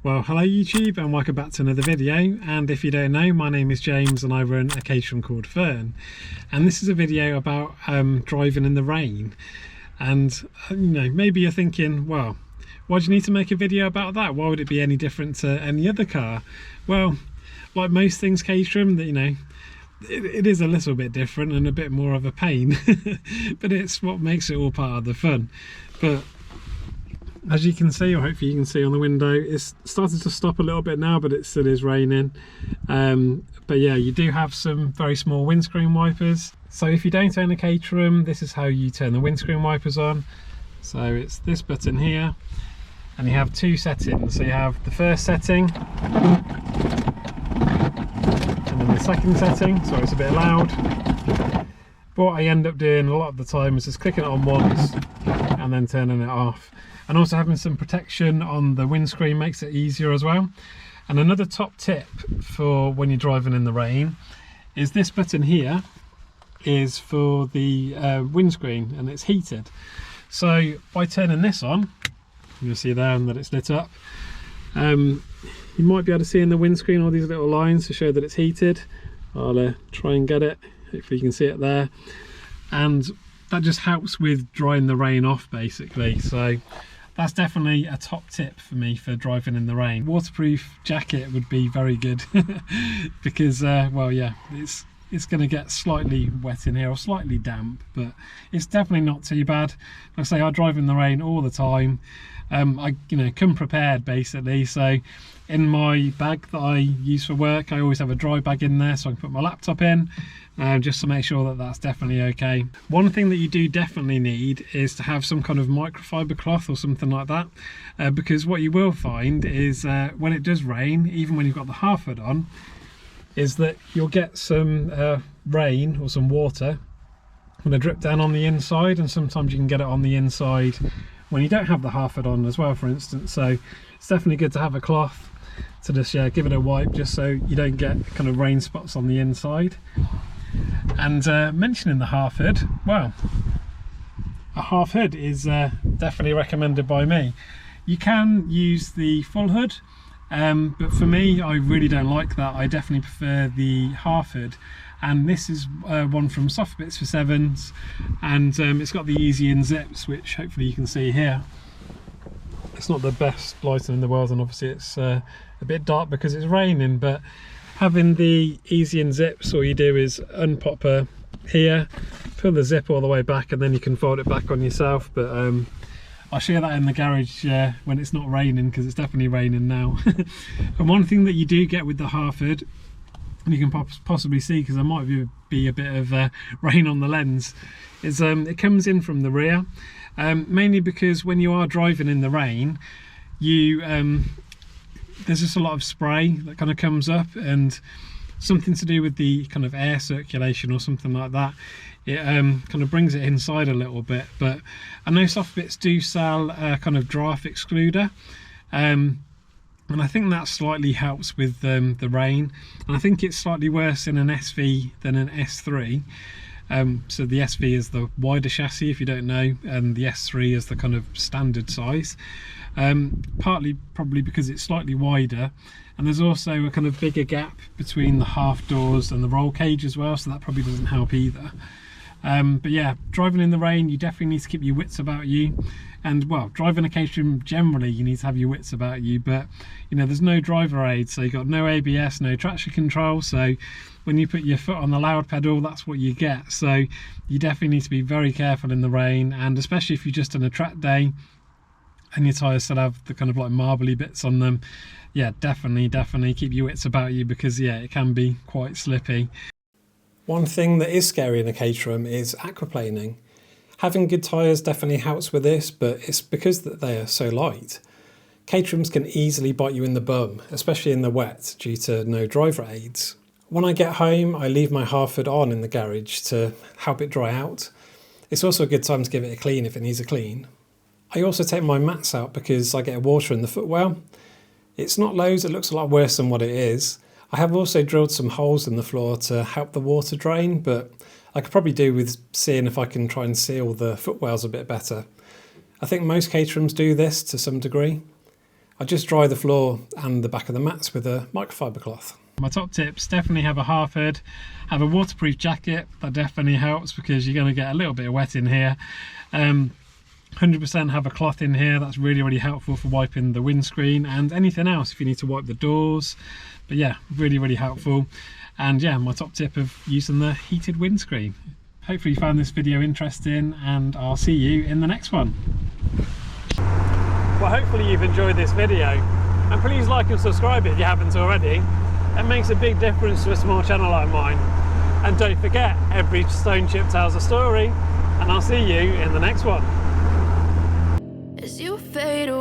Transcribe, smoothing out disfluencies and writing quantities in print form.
Well, hello YouTube and welcome back to another video, and if you don't know, my name is James and I run a Caterham called Fern, and this is a video about driving in the rain. And you know, maybe you're thinking, well, why do you need to make a video about that? Why would it be any different to any other car? Well, like most things Caterham, that, you know, it is a little bit different and a bit more of a pain, but it's what makes it all part of the fun. But as you can see, or hopefully you can see on the window, it's started to stop a little bit now, but it still is raining. But yeah, you do have some very small windscreen wipers. So if you don't own a Caterham, this is how you turn the windscreen wipers on. So it's this button here, and you have two settings. So you have the first setting, and then the second setting. Sorry, it's a bit loud. But what I end up doing a lot of the time is just clicking it on once and then turning it off. And also having some protection on the windscreen makes it easier as well. And another top tip for when you're driving in the rain is this button here is for the windscreen, and it's heated. So by turning this on, you'll see there that it's lit up. You might be able to see in the windscreen all these little lines to show that it's heated. I'll try and get it. Hopefully you can see it there. And that just helps with drying the rain off basically. So that's definitely a top tip for me for driving in the rain. Waterproof jacket would be very good because well, yeah, it's going to get slightly wet in here, or slightly damp, but it's definitely not too bad. Like I say, I drive in the rain all the time. I come prepared basically. So in my bag that I use for work, I always have a dry bag in there so I can put my laptop in, just to make sure that that's definitely okay. One thing that you do definitely need is to have some kind of microfiber cloth or something like that, because what you will find is when it does rain, even when you've got the half hood on, is that you'll get some rain or some water going to drip down on the inside, and sometimes you can get it on the inside when you don't have the half hood on as well, for instance. So it's definitely good to have a cloth to just give it a wipe, just so you don't get kind of rain spots on the inside. And mentioning the half hood, well, a half hood is definitely recommended by me. You can use the full hood, but for me, I really don't like that. I definitely prefer the half hood, and this is one from Soft Bits for Sevens, and it's got the easy in zips, which hopefully you can see here. It's not the best lighting in the world, and obviously it's a bit dark because it's raining, but having the easy in zips, all you do is unpop her here, pull the zip all the way back, and then you can fold it back on yourself. But I'll show you that in the garage when it's not raining, because it's definitely raining now. And one thing that you do get with the half hood, and you can possibly see because there might be a bit of rain on the lens, is it comes in from the rear, mainly because when you are driving in the rain, there's just a lot of spray that kind of comes up, and something to do with the kind of air circulation or something like that. It kind of brings it inside a little bit. But I know Soft Bits do sell a kind of draft excluder, and I think that slightly helps with the rain. And I think it's slightly worse in an SV than an S3. So the SV is the wider chassis, if you don't know, and the S3 is the kind of standard size. Partly probably because it's slightly wider, and there's also a kind of bigger gap between the half doors and the roll cage as well, so that probably doesn't help either. But yeah, driving in the rain, you definitely need to keep your wits about you. And well, driving a Caterham generally, you need to have your wits about you, but you know, there's no driver aid, so you've got no ABS, no traction control, so when you put your foot on the loud pedal, that's what you get. So you definitely need to be very careful in the rain, and especially if you're just on a track day and your tyres still have the kind of like marbly bits on them, yeah, definitely keep your wits about you, because yeah, it can be quite slippy. One thing that is scary in a Caterham is aquaplaning. Having good tyres definitely helps with this, but it's because that they are so light. Caterhams can easily bite you in the bum, especially in the wet, due to no driver aids. When I get home, I leave my half hood on in the garage to help it dry out. It's also a good time to give it a clean if it needs a clean. I also take my mats out because I get water in the footwell. It's not loads, it looks a lot worse than what it is. I have also drilled some holes in the floor to help the water drain, but I could probably do with seeing if I can try and seal the footwells a bit better. I think most Caterhams do this to some degree. I just dry the floor and the back of the mats with a microfiber cloth. My top tips: definitely have a half hood, have a waterproof jacket. That definitely helps because you're going to get a little bit of wet in here. 100% have a cloth in here. That's really helpful for wiping the windscreen and anything else if you need to wipe the doors. But yeah, really helpful. And yeah, my top tip of using the heated windscreen. Hopefully you found this video interesting, and I'll see you in the next one. Well, hopefully you've enjoyed this video, and please like and subscribe if you haven't already. It makes a big difference to a small channel like mine. And don't forget, every stone chip tells a story, and I'll see you in the next one. As you fade away.